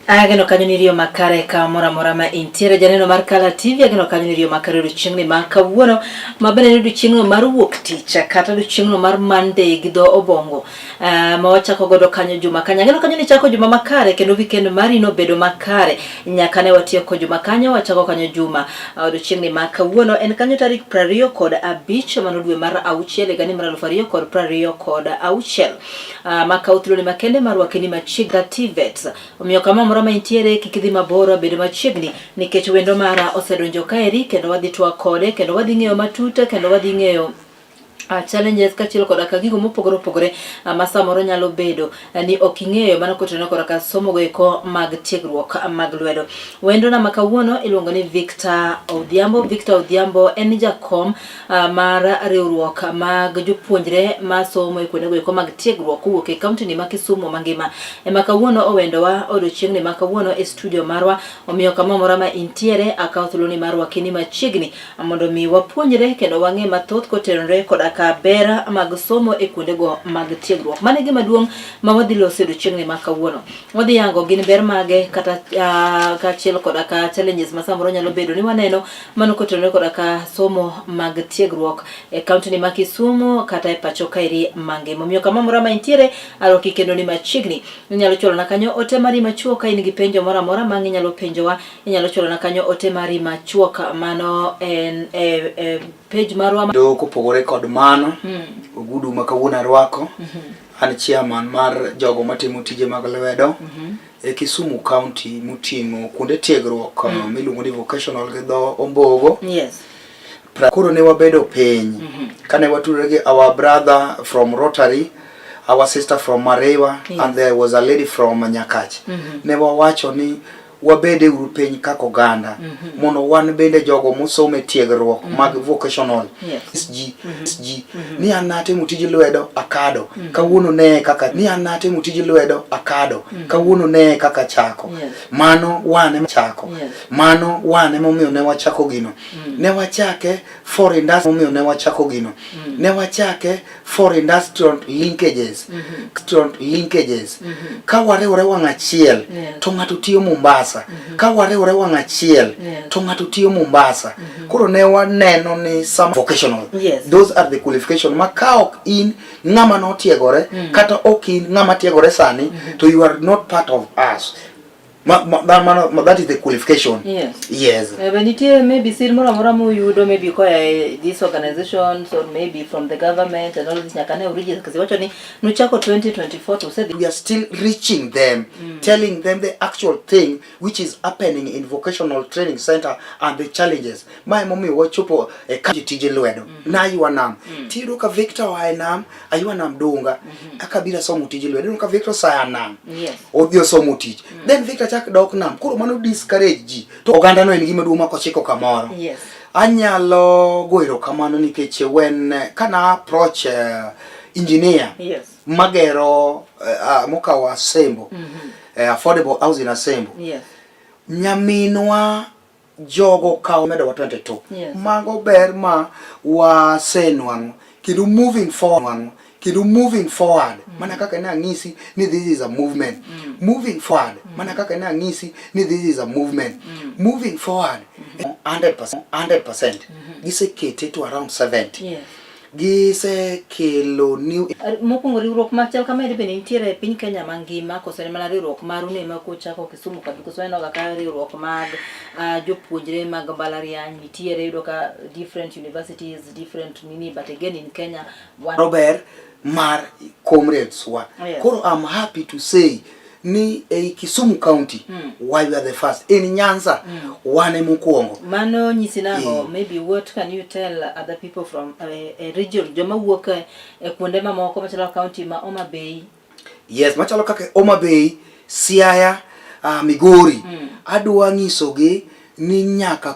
Ageno kanyonirio makare ka mora ma intiere janeno mar Kala TV ageno kanyonirio makare ruchingni ma kawuono mabene ruchingno mar wuok tich kata ruchingno mar Monday gi dho obongo ma wachako godo kanyo juma kanya ageno kanyo ni chako juma makare kendo weekend mari no bedo makare nyaka ne watieko juma kanyo wachako kanyo juma ruchingni ma kawuono en kanyo tarik 25 mano dwe mar auchiel gani mar 2026 ma kautlo ni makende marwakeni machiga TVET omiyo kama mora intiere kikidhi maboro bedo machiegni nikech wendo mara osedonjo kaeri kendo wadhi twak kode kendo wadhi ng'eyo matuta kendo wadhi ng'eyo challenges kachilo koda ka gigo mopogore ma samoro nyalo bedo ni oking'eyo mana kotenore koda ka somo go eko mag tiegruok mag lwedo. Wendo na makawuono iluongo ni Victor Odhiambo en jakom mar riwruok mag jopuonjre ma somo e kuonde go eko mag tiegruok kowuok e kaunti ni ma Kisumu mangima. E makawuono owendowa odiochiengni makawuono e studio marwa omiyo kama mora ma intiere akaw thuolo ni marwa kini machiegni mondo mi wapuonjre kendo wang'e mathoth kotenore koda ka bera mag somo e kuonde go mag tiegruok. Mane gima duong' ma wadhi loso odiochiengni ma kawuono. Wadhi yango gin ber mage kata kaachiel koda ka challenges ma samoro nyalo bedo ni waneno mano kotenore koda ka somo mag tiegruok e kaunti ni ma Kisumu kata e pacho kaeri mangima. Omiyo kama mora ma intiere aroki kendo ni machiegni inyalo cholo na kanyo ote mari machuok ka in gi penjo mora ma inyalo penjowa inyalo cholo na kanyo ote mari machuok mano en page marwa do kopogore kod mano ogudu makawuono arwako an chairman mar jogo matimo tije mag lwedo e Kisumu County muting'o kuonde tiegruok miluongo ni vocational gi dho ombogo. Yes. Koro ne wabedo piny kane watudore gi our brother from Rotary, our sister from Marewa, yes. And there was a lady from Nyakach. Ne wawacho ni wabede uru piny kako ganda mono wan bende jogo mosome tiegruok mag vocational SG ni anate mutiji lwedo akado kawuono ne kaka ni anate mutiji lwedo akado kawuono ne kaka chako mano wane chako mano wane momiyo ne wachako gino ne wachake for industry momiyo ne wachako gino ne wachake for industrial linkages ka warewore wang' achiel to ng'ato tiyo Mombasa ka warewore wang' achiel to ng'ato tiyo Mombasa koro ne waneno ni some vocational those are the qualification ma ka ok in ng'ama no tiegore kata ok in ng'ama tiegore sani to you are not part of us. That is the qualification. Yes. When it maybe still more you do maybe these organizations or maybe from the government and all this nyakane origins because what ni nuchako 2024 to say we are still reaching them, telling them the actual thing which is happening in vocational training center and the challenges. My mommy wachopo e tije lwedo na yuanam tiro ka Victor wainam ayuanam donga akabira somo tije lwedo ka Victor sayanam odhio somo tije then Victor dok nam koro mano discourage ji to oganda no en gima duong' ma kochiko kamoro. Anyalo goiro kamano nikech when kana approach engineer magero mokawa Sembo affordable housing Sembo nyaminwa jogo kawo medo 22 mago ber ma wasenwang'o kendo moving forward mana kaka na ngisi ni this is a movement moving forward mana kaka na ngisi ni this is a movement moving forward 100% gisekete to around 70 gisekelo new mokwongo riwruok machal kama bende nitiere e piny Kenya mangima kosene mana riwruok maru ne ma kochako Kisumu ka koseno kaka riwruok mag jopuonjre mag mbalariany nitiere yudo ka different universities different nini but again in Kenya Robert mar comrades wa koro I'm happy to say ni Kisumu County why we are the first in Nyanza wane mukuongo mano nyisinango maybe what can you tell other people from a region joma wuok e kuonde mamoko machalo county ma Homa Bay? Yes, machalo kaka Homa Bay, Siaya, Migori adwa nyisogi ni nyaka